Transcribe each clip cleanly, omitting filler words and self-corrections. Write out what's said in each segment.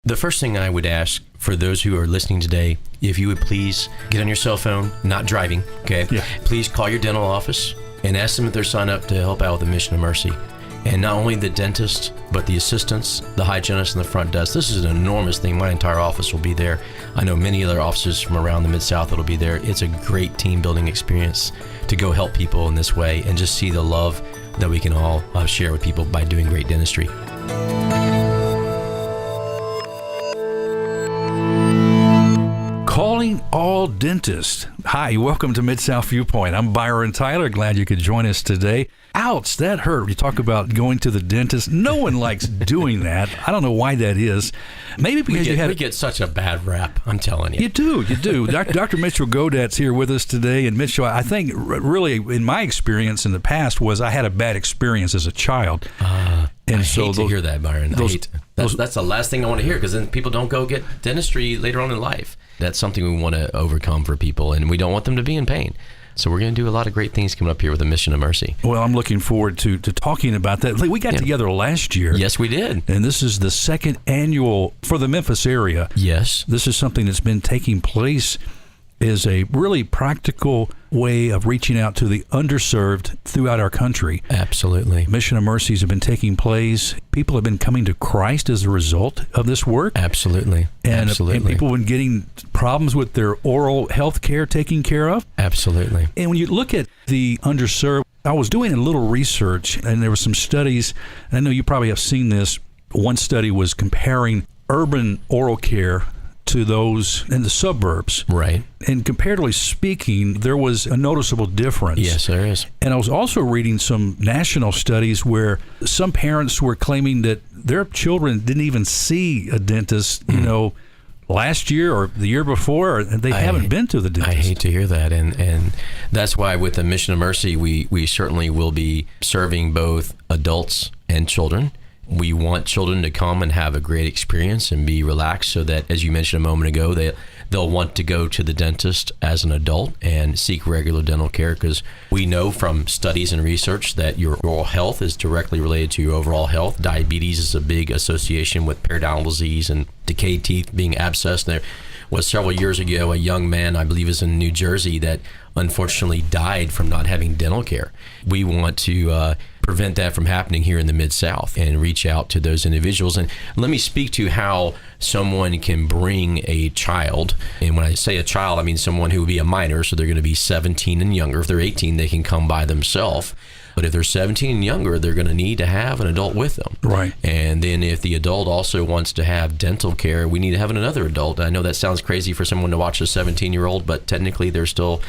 The first thing I would ask for those who are listening today, if you would please get on your cell phone, not driving, okay? Yeah. Please call your dental office and ask them if they're signed up to help out with the Mission of Mercy. And not only the dentist, but the assistants, the hygienists, and the front desk. This is an enormous thing. My entire office will be there. I know many other offices from around the Mid-South that will be there. It's a great team-building experience to go help people in this way and just see the love that we can all share with people by doing great dentistry. Calling all dentists. Hi, welcome to Mid-South Viewpoint. I'm Byron Tyler. Glad you could join us today. Ouch, that hurt. You talk about going to the dentist. No one likes doing that. I don't know why that is. Maybe because we get such a bad rap, I'm telling you. You do. Dr. Mitchell Godat's here with us today. And Mitchell, I think really in my experience in the past was I had a bad experience as a child. I hate to hear that, Byron. That's the last thing I want to hear, because then people don't go get dentistry later on in life. That's something we want to overcome for people, and we don't want them to be in pain. So we're going to do a lot of great things coming up here with the Mission of Mercy. Well, I'm looking forward to talking about that. We got together last year. Yes, we did. And this is the second annual for the Memphis area. Yes. This is something that's been taking place as a really practical way of reaching out to the underserved throughout our country. Absolutely. Mission of Mercies have been taking place. People have been coming to Christ as a result of this work. Absolutely. And people have been getting problems with their oral health care taken care of. Absolutely. And when you look at the underserved, I was doing a little research, and there were some studies, and I know you probably have seen this. One study was comparing urban oral care to those in the suburbs. Right. And comparatively speaking, there was a noticeable difference. Yes, there is. And I was also reading some national studies where some parents were claiming that their children didn't even see a dentist, last year or the year before, and they haven't been to the dentist. I hate to hear that. And that's why with the Mission of Mercy, we certainly will be serving both adults and children. We want children to come and have a great experience and be relaxed, so that, as you mentioned a moment ago, they'll want to go to the dentist as an adult and seek regular dental care, because we know from studies and research that your oral health is directly related to your overall health. Diabetes is a big association with periodontal disease and decayed teeth being abscessed. There was several years ago a young man, I believe is in New Jersey, that unfortunately died from not having dental care. We want to prevent that from happening here in the Mid-South and reach out to those individuals. And let me speak to how someone can bring a child. And when I say a child, I mean someone who would be a minor, so they're going to be 17 and younger. If they're 18, they can come by themselves. But if they're 17 and younger, they're going to need to have an adult with them. Right. And then if the adult also wants to have dental care, we need to have another adult. I know that sounds crazy for someone to watch a 17-year-old, but technically they're still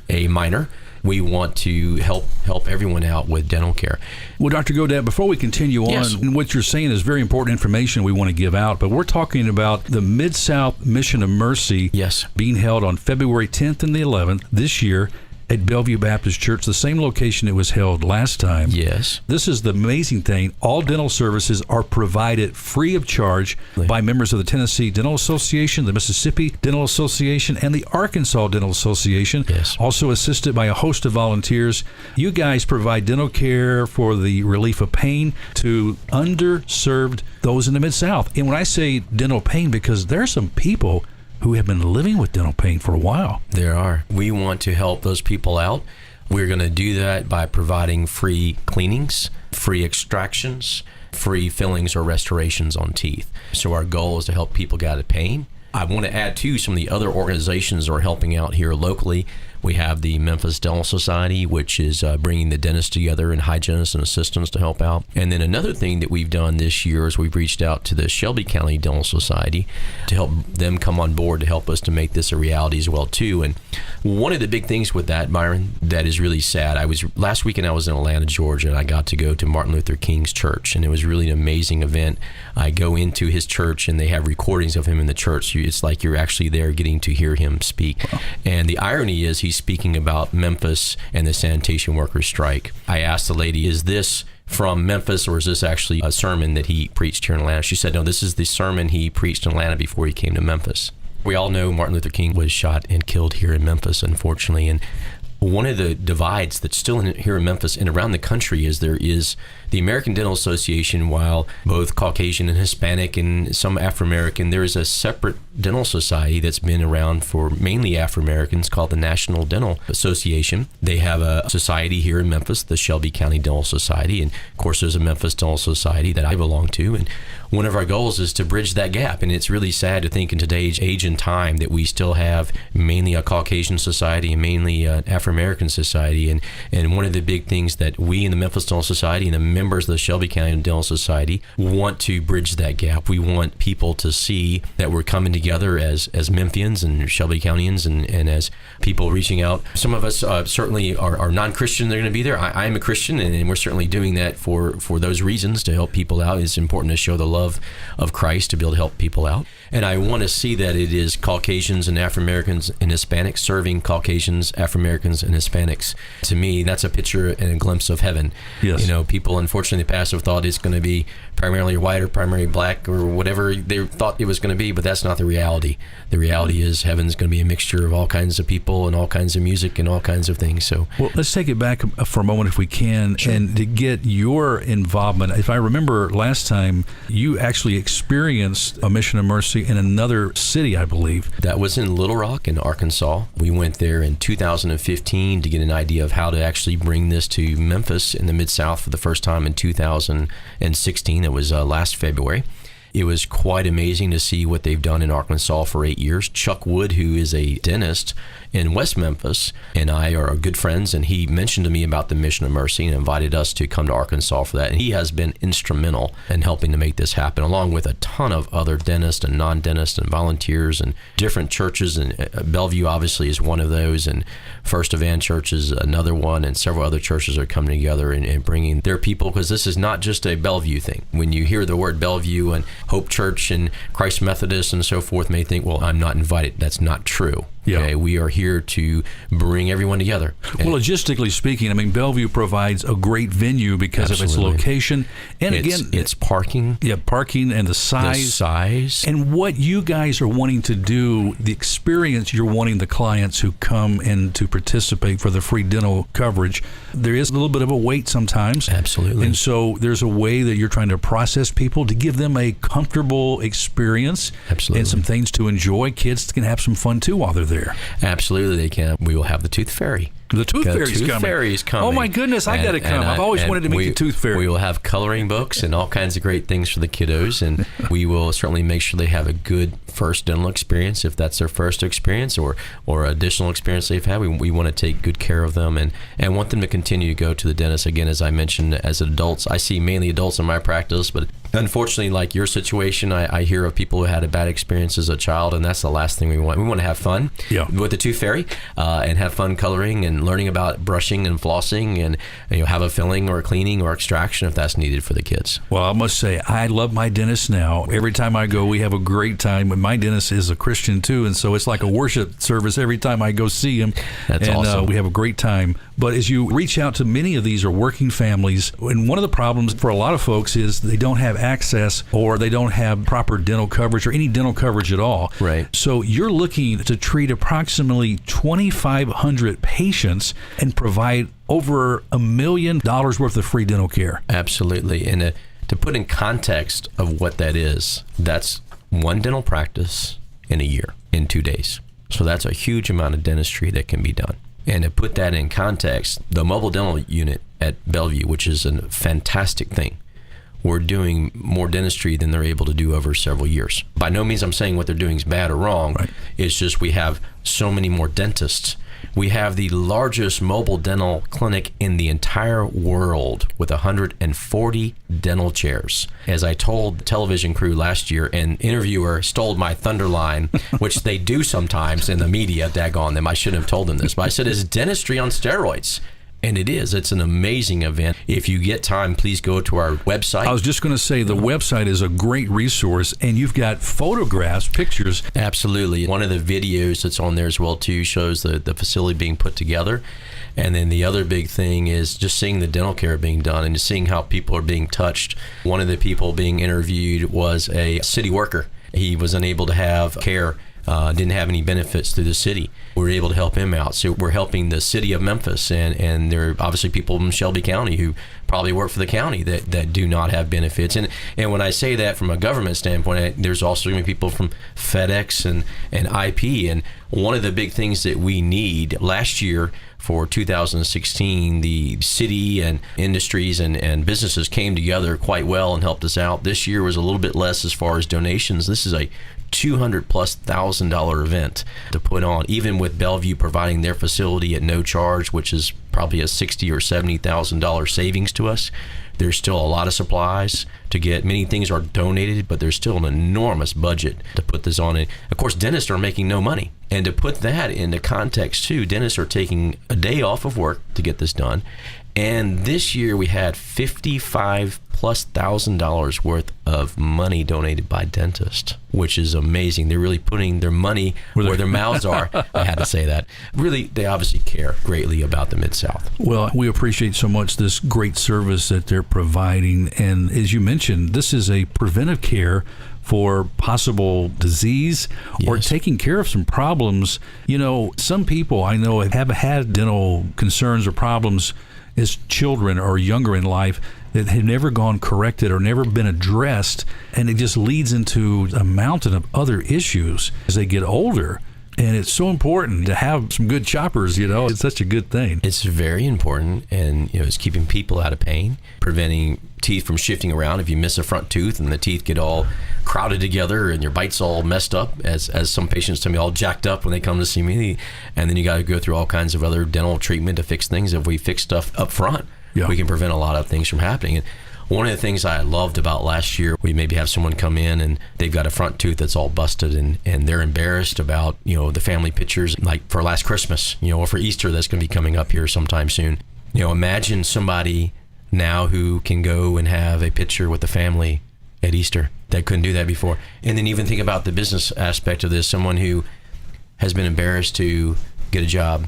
a minor. We want to help everyone out with dental care. Well, Dr. Godat, before we continue on, what you're saying is very important information we want to give out, but we're talking about the Mid-South Mission of Mercy being held on February 10th and the 11th this year at Bellevue Baptist Church, the same location it was held last time. Yes. This is the amazing thing. All dental services are provided free of charge by members of the Tennessee Dental Association, the Mississippi Dental Association, and the Arkansas Dental Association. Yes. Also assisted by a host of volunteers. You guys provide dental care for the relief of pain to underserved those in the Mid-South. And when I say dental pain, because there are some people who have been living with dental pain for a while. There are. We want to help those people out. We're going to do that by providing free cleanings, free extractions, free fillings or restorations on teeth. So our goal is to help people get out of pain. I want to add, too, some of the other organizations that are helping out here locally. We have the Memphis Dental Society, which is bringing the dentists together and hygienists and assistants to help out. And then another thing that we've done this year is we've reached out to the Shelby County Dental Society to help them come on board to help us to make this a reality as well, too. And one of the big things with that, Byron, that is really sad, last weekend I was in Atlanta, Georgia, and I got to go to Martin Luther King's church, and it was really an amazing event. I go into his church, and they have recordings of him in the church. It's like you're actually there getting to hear him speak. Wow. And the irony is he's speaking about Memphis and the sanitation workers strike. I asked the lady, is this from Memphis, or is this actually a sermon that he preached here in Atlanta? She said, no, this is the sermon he preached in Atlanta before he came to Memphis. We all know Martin Luther King was shot and killed here in Memphis, unfortunately, and one of the divides that's still here in Memphis and around the country is there is the American Dental Association. While both Caucasian and Hispanic and some Afro-American, there is a separate dental society that's been around for mainly Afro-Americans called the National Dental Association. They have a society here in Memphis, the Shelby County Dental Society, and of course there's a Memphis Dental Society that I belong to, and one of our goals is to bridge that gap. And it's really sad to think in today's age and time that we still have mainly a Caucasian society and mainly an Afro-American society. And one of the big things that we in the Memphis Dental Society and the members of the Shelby County Dental Society want to bridge that gap. We want people to see that we're coming together as Memphians and Shelby Countyans and as people reaching out. Some of us certainly are non-Christian. They're going to be there. I am a Christian, and we're certainly doing that for those reasons, to help people out. It's important to show the love of Christ to be able to help people out. And I want to see that it is Caucasians and Afro-Americans and Hispanics serving Caucasians, Afro-Americans, and Hispanics. To me, that's a picture and a glimpse of heaven. Yes. People unfortunately in the past have thought it's going to be primarily white or primarily black or whatever they thought it was going to be, but that's not the reality. The reality is heaven's going to be a mixture of all kinds of people and all kinds of music and all kinds of things. So, well, let's take it back for a moment if we can, sure, and to get your involvement. If I remember last time, you actually experienced a Mission of Mercy in another city, I believe. That was in Little Rock in Arkansas. We went there in 2015 to get an idea of how to actually bring this to Memphis in the Mid-South for the first time in 2016. It was last February. It was quite amazing to see what they've done in Arkansas for 8 years. Chuck Wood, who is a dentist in West Memphis, and I are good friends, and he mentioned to me about the Mission of Mercy and invited us to come to Arkansas for that. And he has been instrumental in helping to make this happen, along with a ton of other dentists and non-dentists and volunteers and different churches. And Bellevue obviously is one of those, and First Evan Church is another one, and several other churches are coming together and bringing their people, because this is not just a Bellevue thing. When you hear the word Bellevue and Hope Church and Christ Methodist and so forth, may think, well, I'm not invited. That's not true. Yeah. Okay, we are here to bring everyone together. Well, logistically speaking, I mean, Bellevue provides a great venue because Absolutely. of its location. And it's parking. Yeah, parking and the size. And what you guys are wanting to do, the experience you're wanting the clients who come in to participate for the free dental coverage, there is a little bit of a wait sometimes. Absolutely. And so there's a way that you're trying to process people to give them a comfortable experience. Absolutely. And some things to enjoy. Kids can have some fun too while they're there. Absolutely, they can. We will have the Tooth Fairy. The Tooth Fairy's coming. Oh my goodness, I got to come. I've always wanted to meet the Tooth Fairy. We will have coloring books and all kinds of great things for the kiddos, and we will certainly make sure they have a good first dental experience if that's their first experience or additional experience they've had. We want to take good care of them and want them to continue to go to the dentist. Again, as I mentioned, as adults, I see mainly adults in my practice, but unfortunately, like your situation, I hear of people who had a bad experience as a child, and that's the last thing we want. We want to have fun with the Tooth Fairy and have fun coloring and learning about brushing and flossing, and have a filling or a cleaning or extraction if that's needed for the kids. Well, I must say, I love my dentist now. Every time I go, we have a great time. My dentist is a Christian too, and so it's like a worship service every time I go see him. That's awesome. We have a great time. But as you reach out to many of these are working families, and one of the problems for a lot of folks is they don't have access or they don't have proper dental coverage or any dental coverage at all. Right. So you're looking to treat approximately 2,500 patients and provide over $1 million worth of free dental care. Absolutely. And to put in context of what that is, that's one dental practice in a year, in 2 days. So that's a huge amount of dentistry that can be done. And to put that in context, the mobile dental unit at Bellevue, which is a fantastic thing, we're doing more dentistry than they're able to do over several years. By no means I'm saying what they're doing is bad or wrong. Right. It's just we have so many more dentists. We have the largest mobile dental clinic in the entire world with 140 dental chairs. As I told the television crew last year, an interviewer stole my thunder line, which they do sometimes in the media, daggone them. I shouldn't have told them this, but I said, it's dentistry on steroids. And it is. It's an amazing event. If you get time, please go to our website. I was just going to say the website is a great resource, and you've got photographs, pictures. Absolutely. One of the videos that's on there as well, too, shows the facility being put together. And then the other big thing is just seeing the dental care being done and just seeing how people are being touched. One of the people being interviewed was a city worker. He was unable to have care didn't have any benefits through the city. We were able to help him out. So we're helping the city of Memphis, and there are obviously people in Shelby County who probably work for the county that do not have benefits. And when I say that from a government standpoint, there's also going to be people from FedEx and IP. And one of the big things that we need last year for 2016, the city and industries and businesses came together quite well and helped us out. This year was a little bit less as far as donations. This is a $200,000+ event to put on, even with Bellevue providing their facility at no charge, which is probably a $60,000 or $70,000 savings to us. There's still a lot of supplies to get. Many things are donated, but there's still an enormous budget to put this on. And of course, dentists are making no money. And to put that into context too, dentists are taking a day off of work to get this done. And this year we had $55,000+ worth of money donated by dentists, which is amazing. They're really putting their money where their mouths are. I had to say that. Really, they obviously care greatly about the Mid-South. Well, we appreciate so much this great service that they're providing. And as you mentioned, this is a preventive care for possible disease or taking care of some problems. You know, some people I know have had dental concerns or problems as children or younger in life that had never gone corrected or never been addressed, and it just leads into a mountain of other issues as they get older. And it's so important to have some good choppers, you know. It's such a good thing. It's very important, and it's keeping people out of pain, preventing teeth from shifting around. If you miss a front tooth and the teeth get all crowded together and your bite's all messed up, as some patients tell me, all jacked up when they come to see me, and then you got to go through all kinds of other dental treatment to fix things. If we fix stuff up front, we can prevent a lot of things from happening. And one of the things I loved about last year, we maybe have someone come in and they've got a front tooth that's all busted, and they're embarrassed about, the family pictures, like for last Christmas, or for Easter that's going to be coming up here sometime soon. Imagine somebody now who can go and have a picture with the family at Easter that couldn't do that before. And then even think about the business aspect of this, someone who has been embarrassed to get a job.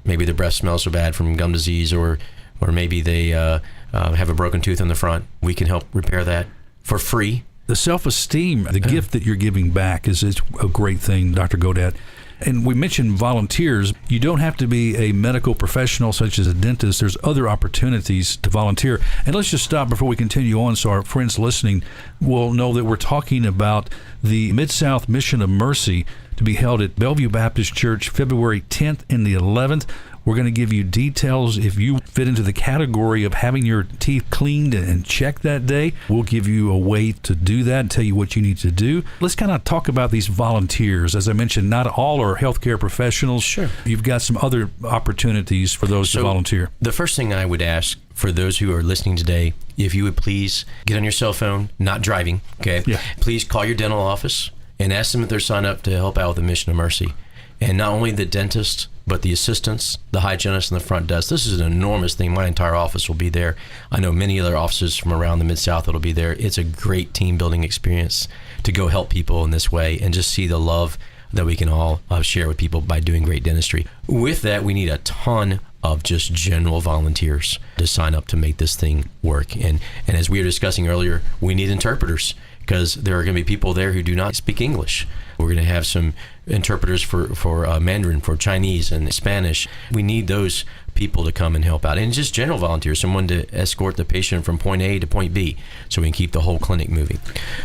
Maybe their breath smells so bad from gum disease, or maybe they have a broken tooth in the front. We can help repair that for free. The self-esteem, the gift that you're giving back is a great thing, Dr. Godat. And we mentioned volunteers. You don't have to be a medical professional such as a dentist. There's other opportunities to volunteer. And let's just stop before we continue on so our friends listening will know that we're talking about the Mid-South Mission of Mercy to be held at Bellevue Baptist Church February 10th and the 11th. We're going to give you details. If you fit into the category of having your teeth cleaned and checked that day, we'll give you a way to do that and tell you what you need to do. Let's kind of talk about these volunteers. As I mentioned, not all are healthcare professionals. Sure. You've got some other opportunities for those to volunteer. The first thing I would ask for those who are listening today, if you would please get on your cell phone, not driving, okay? Yeah. Please call your dental office and ask them if they're signed up to help out with the Mission of Mercy. And not only the dentist, but the assistants, the hygienists, and the front desk. This is an enormous thing. My entire office will be there. I know many other offices from around the Mid-South that will be there. It's a great team-building experience to go help people in this way and just see the love that we can all share with people by doing great dentistry. With that, we need a ton of just general volunteers to sign up to make this thing work. And as we were discussing earlier, we need interpreters, because there are going to be people there who do not speak English. We're going to have some interpreters for Mandarin, for Chinese and Spanish. We need those people to come and help out. And just general volunteers, someone to escort the patient from point A to point B so we can keep the whole clinic moving.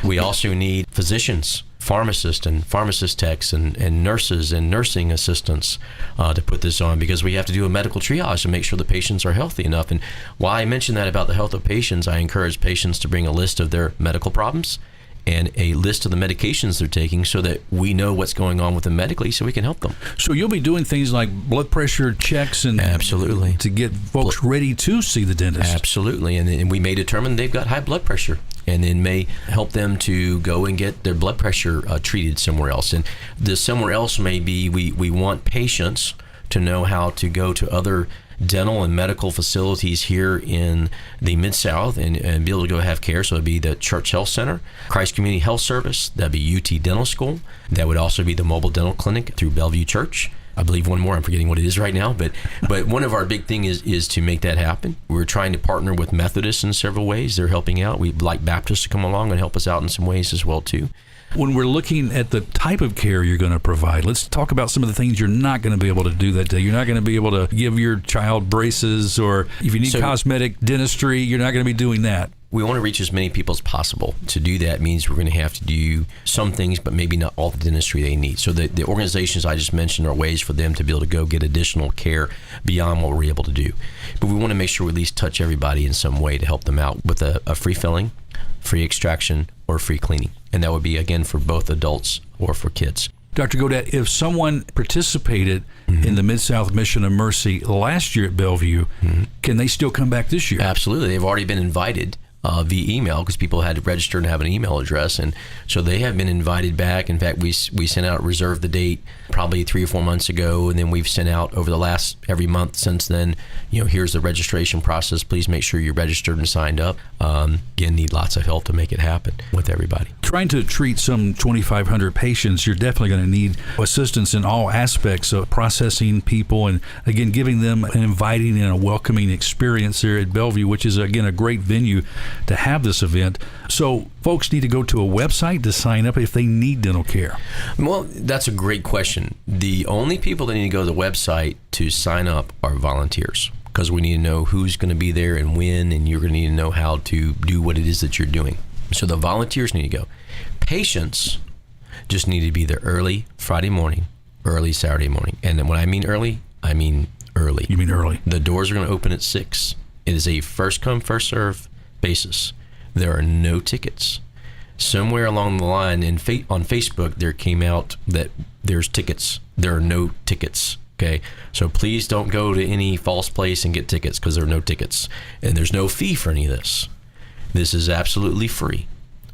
We also need physicians, pharmacists and pharmacist techs and nurses and nursing assistants to put this on, because we have to do a medical triage to make sure the patients are healthy enough. And while I mentioned that about the health of patients, I encourage patients to bring a list of their medical problems and a list of the medications they're taking so that we know what's going on with them medically so we can help them. So you'll be doing things like blood pressure checks and absolutely to get folks ready to see the dentist. Absolutely. And we may determine they've got high blood pressure, and then may help them to go and get their blood pressure treated somewhere else. And the somewhere else may be we want patients to know how to go to other dental and medical facilities here in the Mid-South and be able to go have care. So it'd be the Church Health Center, Christ Community Health Service, that'd be UT Dental School. That would also be the mobile dental clinic through Bellevue Church. I believe one more, I'm forgetting what it is right now, but one of our big thing is to make that happen. We're trying to partner with Methodists in several ways. They're helping out. We'd like Baptists to come along and help us out in some ways as well too. When we're looking at the type of care you're going to provide, let's talk about some of the things you're not going to be able to do that day. You're not going to be able to give your child braces, or if you need cosmetic dentistry, you're not going to be doing that. We want to reach as many people as possible. To do that means we're going to have to do some things, but maybe not all the dentistry they need. So the organizations I just mentioned are ways for them to be able to go get additional care beyond what we're able to do. But we want to make sure we at least touch everybody in some way to help them out with a free filling, free extraction, or free cleaning. And that would be, again, for both adults or for kids. Dr. Godat, if someone participated in the Mid-South Mission of Mercy last year at Bellevue, can they still come back this year? Absolutely. They've already been invited via email, because people had to register and have an email address, and so they have been invited back. In fact, we sent out reserve the date probably 3 or 4 months ago, and then we've sent out over the last every month since then, here's the registration process. Please make sure you're registered and signed up. Again, need lots of help to make it happen with everybody. Trying to treat some 2,500 patients, you're definitely going to need assistance in all aspects of processing people, and again, giving them an inviting and a welcoming experience there at Bellevue, which is, again, a great venue to have this event. So folks need to go to a website to sign up if they need dental care. Well, that's a great question. The only people that need to go to the website to sign up are volunteers, because we need to know who's going to be there and when, and you're going to need to know how to do what it is that you're doing. So the volunteers need to go. Patients just need to be there early Friday morning, early Saturday morning. And then when I mean early, I mean early. You mean early? The doors are going to open at 6. It is a first come, first serve basis. There are no tickets. Somewhere along the line on Facebook, there came out that there's tickets. There are no tickets. Okay, so please don't go to any false place and get tickets, because there are no tickets, and there's no fee for any of this. This is absolutely free.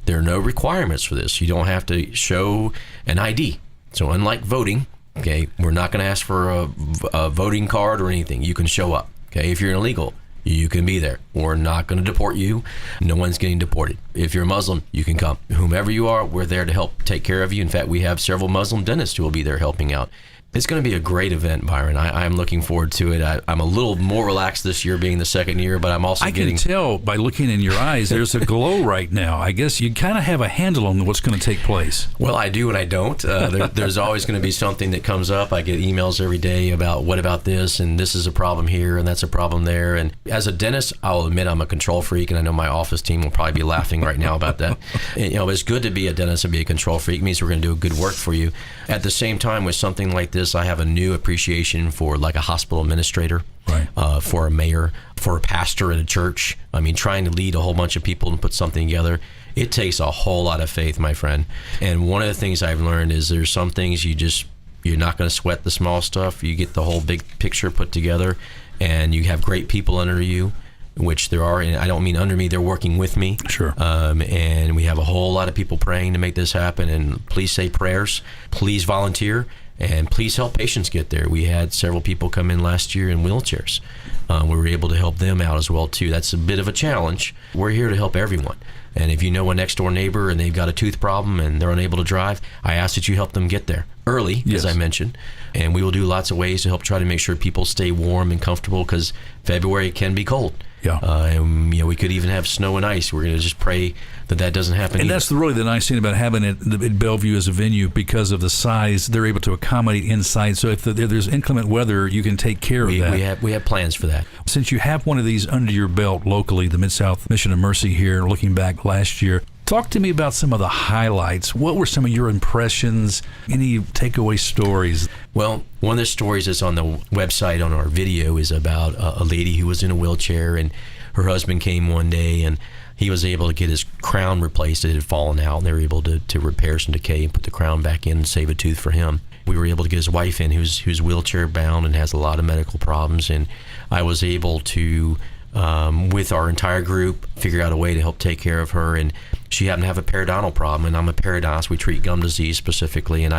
There are no requirements for this. You don't have to show an ID. So unlike voting, okay, we're not going to ask for a voting card or anything. You can show up. Okay, if you're illegal, you can be there. We're not going to deport you. No one's getting deported. If you're a Muslim, you can come. Whomever you are, we're there to help take care of you. In fact, we have several Muslim dentists who will be there helping out. It's going to be a great event, Byron. I'm looking forward to it. I'm a little more relaxed this year, being the second year, but I'm also getting... I can tell by looking in your eyes, there's a glow right now. I guess you kind of have a handle on what's going to take place. Well, I do and I don't. There's always going to be something that comes up. I get emails every day about, what about this, and this is a problem here, and that's a problem there. And as a dentist, I'll admit I'm a control freak, and I know my office team will probably be laughing right now about that. And, it's good to be a dentist and be a control freak. It means we're going to do good work for you. At the same time, with something like this, I have a new appreciation for like a hospital administrator, right, for a mayor, for a pastor at a church. I mean, trying to lead a whole bunch of people and put something together, it takes a whole lot of faith, my friend. And one of the things I've learned is there's some things you're not going to sweat the small stuff. You get the whole big picture put together, and you have great people under you, which there are, and I don't mean under me, they're working with me. Sure. And we have a whole lot of people praying to make this happen, and please say prayers, please volunteer, and please help patients get there. We had several people come in last year in wheelchairs. We were able to help them out as well, too. That's a bit of a challenge. We're here to help everyone. And if you know a next door neighbor and they've got a tooth problem and they're unable to drive, I ask that you help them get there early, yes, as I mentioned. And we will do lots of ways to help try to make sure people stay warm and comfortable, because February can be cold. Yeah. And we could even have snow and ice. We're going to just pray that doesn't happen. And either. that's really the nice thing about having it at Bellevue as a venue, because of the size, they're able to accommodate inside. So if there's inclement weather, you can take care of that. We have plans for that. Since you have one of these under your belt locally, the Mid-South Mission of Mercy here, looking back last year, talk to me about some of the highlights. What were some of your impressions? Any takeaway stories? Well, one of the stories that's on the website on our video is about a lady who was in a wheelchair, and her husband came one day, and he was able to get his crown replaced. It had fallen out, and they were able to repair some decay and put the crown back in and save a tooth for him. We were able to get his wife in, who's wheelchair bound and has a lot of medical problems, and I was able to, with our entire group, figure out a way to help take care of her. And she happened to have a periodontal problem, and I'm a periodontist. We treat gum disease specifically, and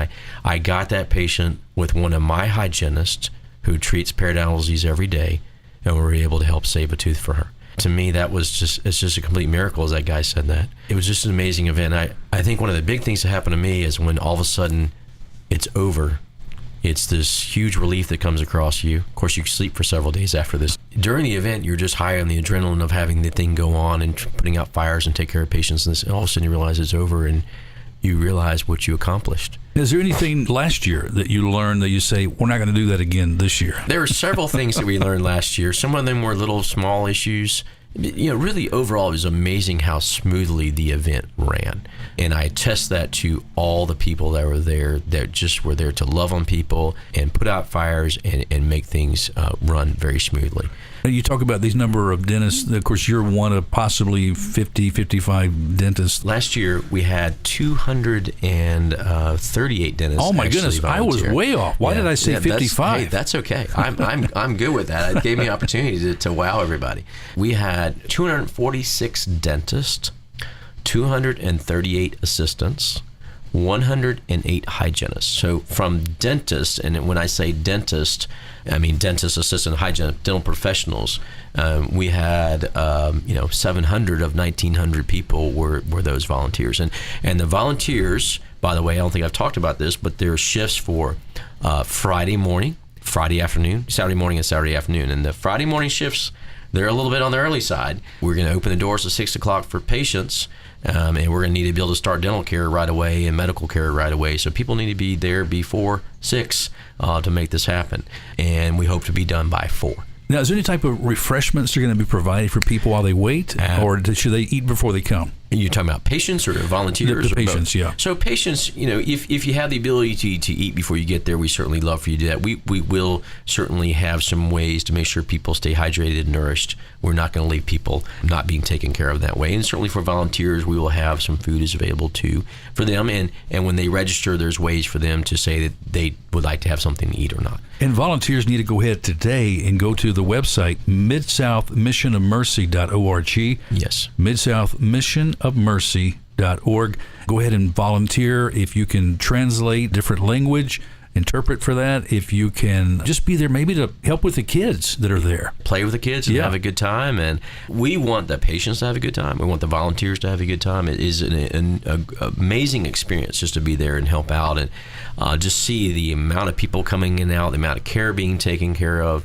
I got that patient with one of my hygienists who treats periodontal disease every day, and we were able to help save a tooth for her. To me, it's just a complete miracle, as that guy said that. It was just an amazing event. I think one of the big things that happened to me is when all of a sudden it's over, it's this huge relief that comes across you. Of course, you sleep for several days after this. During the event, you're just high on the adrenaline of having the thing go on and putting out fires and take care of patients, and all of a sudden you realize it's over, and you realize what you accomplished. Is there anything last year that you learned that you say, we're not going to do that again this year? There were several things that we learned last year. Some of them were little small issues. Really overall, it was amazing how smoothly the event ran. And I attest that to all the people that were there, that just were there to love on people and put out fires and make things run very smoothly. You talk about these number of dentists. Of course, you're one of possibly 50, 55 dentists. Last year, we had 238 dentists. Oh, my goodness. Volunteer. I was way off. Why did I say 55? That's okay. I'm good with that. It gave me an opportunity to wow everybody. We had 246 dentists, 238 assistants, 108 hygienists. So from dentists, and when I say dentist, I mean dentist, assistant, hygienist, dental professionals. We had 700 of 1,900 people were those volunteers, and the volunteers. By the way, I don't think I've talked about this, but there are shifts for Friday morning, Friday afternoon, Saturday morning, and Saturday afternoon. And the Friday morning shifts, they're a little bit on the early side. We're going to open the doors at 6 o'clock for patients. And we're going to need to be able to start dental care right away and medical care right away. So people need to be there before 6 to make this happen. And we hope to be done by 4. Now, is there any type of refreshments that are going to be provided for people while they wait? Or should they eat before they come? You're talking about patients or volunteers? The patients, yeah. So patients, if you have the ability to eat before you get there, we certainly love for you to do that. We will certainly have some ways to make sure people stay hydrated and nourished. We're not going to leave people not being taken care of that way. And certainly for volunteers, we will have some food is available too for them. And when they register, there's ways for them to say that they would like to have something to eat or not. And volunteers need to go ahead today and go to the website, midsouthmissionofmercy.org. Yes. midsouthmissionofmercy.org. Go ahead and volunteer. If you can translate different language, interpret for that. If you can just be there maybe to help with the kids that are there. Play with the kids and have a good time. And we want the patients to have a good time. We want the volunteers to have a good time. It is an amazing experience just to be there and help out and just see the amount of people coming in and out, the amount of care being taken care of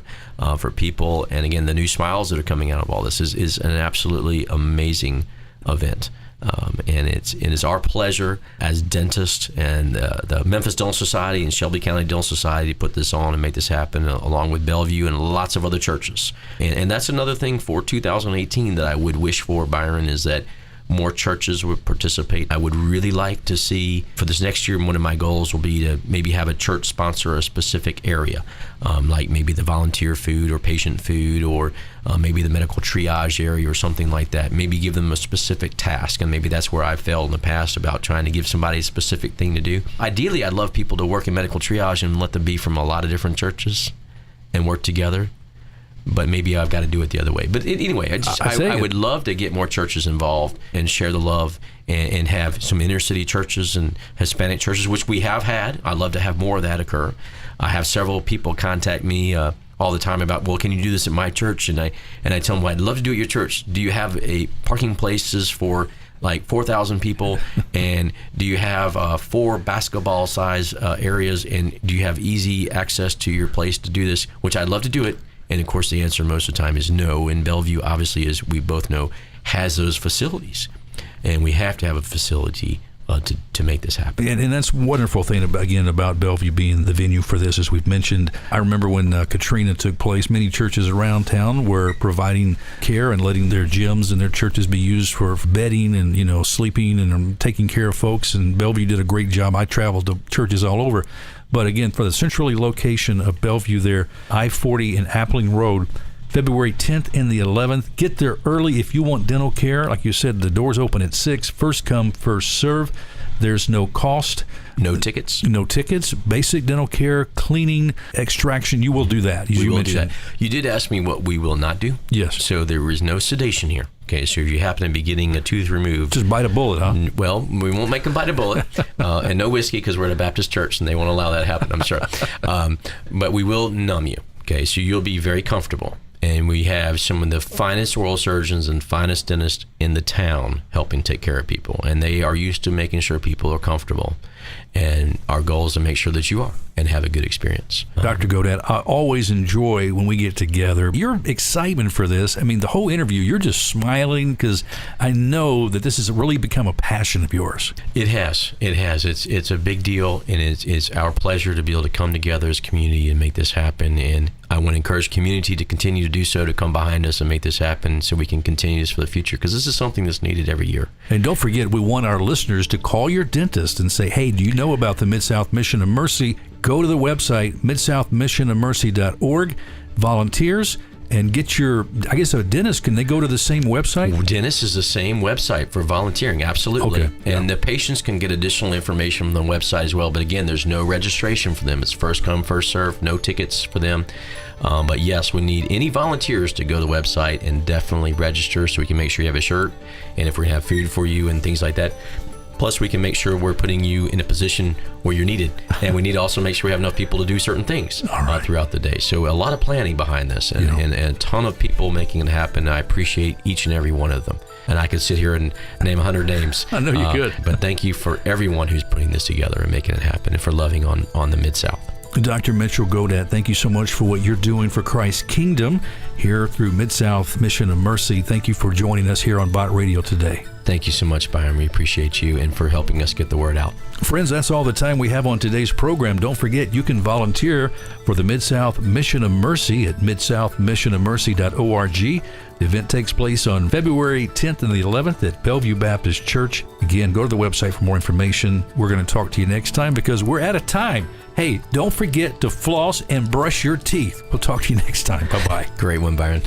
for people. And again, the new smiles that are coming out of all this is an absolutely amazing event. And it's our pleasure as dentists and the Memphis Dental Society and Shelby County Dental Society to put this on and make this happen, along with Bellevue and lots of other churches. And that's another thing for 2018 that I would wish for, Byron, is that more churches would participate. I would really like to see for this next year, one of my goals will be to maybe have a church sponsor a specific area, like maybe the volunteer food or patient food, or maybe the medical triage area or something like that. Maybe give them a specific task, and maybe that's where I've failed in the past about trying to give somebody a specific thing to do. Ideally, I'd love people to work in medical triage and let them be from a lot of different churches and work together. But maybe I've got to do it the other way. But anyway, I would love to get more churches involved and share the love and have some inner city churches and Hispanic churches, which we have had. I'd love to have more of that occur. I have several people contact me all the time about, well, can you do this at my church? And I tell them, well, I'd love to do it at your church. Do you have a parking places for like 4,000 people? And do you have 4 basketball size areas? And do you have easy access to your place to do this? Which I'd love to do it. And of course, the answer most of the time is no. And Bellevue, obviously, as we both know, has those facilities. And we have to have a facility to make this happen. And that's a wonderful thing, about Bellevue being the venue for this, as we've mentioned. I remember when Katrina took place, many churches around town were providing care and letting their gyms and their churches be used for bedding and, sleeping and taking care of folks. And Bellevue did a great job. I traveled to churches all over. But again, for the centrally location of Bellevue there, I-40 and Appling Road, February 10th and the 11th. Get there early if you want dental care. Like you said, the doors open at 6. First come, first serve. There's no cost. No tickets. No tickets. Basic dental care, cleaning, extraction. You will do that. We will do that. You did ask me what we will not do. Yes. So there is no sedation here. Okay, so if you happen to be getting a tooth removed... Just bite a bullet, huh? Well, we won't make them bite a bullet. And no whiskey, because we're at a Baptist church, and they won't allow that to happen, I'm sure. But we will numb you. Okay, so you'll be very comfortable. And we have some of the finest oral surgeons and finest dentists in the town helping take care of people. And they are used to making sure people are comfortable. And our goal is to make sure that you are and have a good experience. Dr. Godat, I always enjoy when we get together. Your excitement for this, I mean, the whole interview, you're just smiling because I know that this has really become a passion of yours. It has. It's a big deal, and it's our pleasure to be able to come together as a community and make this happen. And I want to encourage community to continue to do so, to come behind us and make this happen so we can continue this for the future, because this is something that's needed every year. And don't forget, we want our listeners to call your dentist and say, hey, do you know about the Mid-South Mission of Mercy? Go to the website, midsouthmissionofmercy.org, volunteers, and get your, I guess a dentist, can they go to the same website? Dentist is the same website for volunteering, absolutely. Okay. And the patients can get additional information from the website as well. But again, there's no registration for them. It's first come, first served, no tickets for them. But yes, we need any volunteers to go to the website and definitely register so we can make sure you have a shirt, and if we have food for you and things like that. Plus, we can make sure we're putting you in a position where you're needed. And we need to also make sure we have enough people to do certain things throughout the day. So a lot of planning behind this, and a ton of people making it happen. I appreciate each and every one of them. And I could sit here and name 100 names. I know you could. But thank you for everyone who's putting this together and making it happen, and for loving on the Mid-South. Dr. Mitchell Godat, thank you so much for what you're doing for Christ's kingdom here through Mid-South Mission of Mercy. Thank you for joining us here on Bot Radio today. Thank you so much, Byron. We appreciate you and for helping us get the word out. Friends, that's all the time we have on today's program. Don't forget, you can volunteer for the Mid-South Mission of Mercy at midsouthmissionofmercy.org. The event takes place on February 10th and the 11th at Bellevue Baptist Church. Again, go to the website for more information. We're going to talk to you next time because we're out of time. Hey, don't forget to floss and brush your teeth. We'll talk to you next time. Bye-bye. Great one, Byron.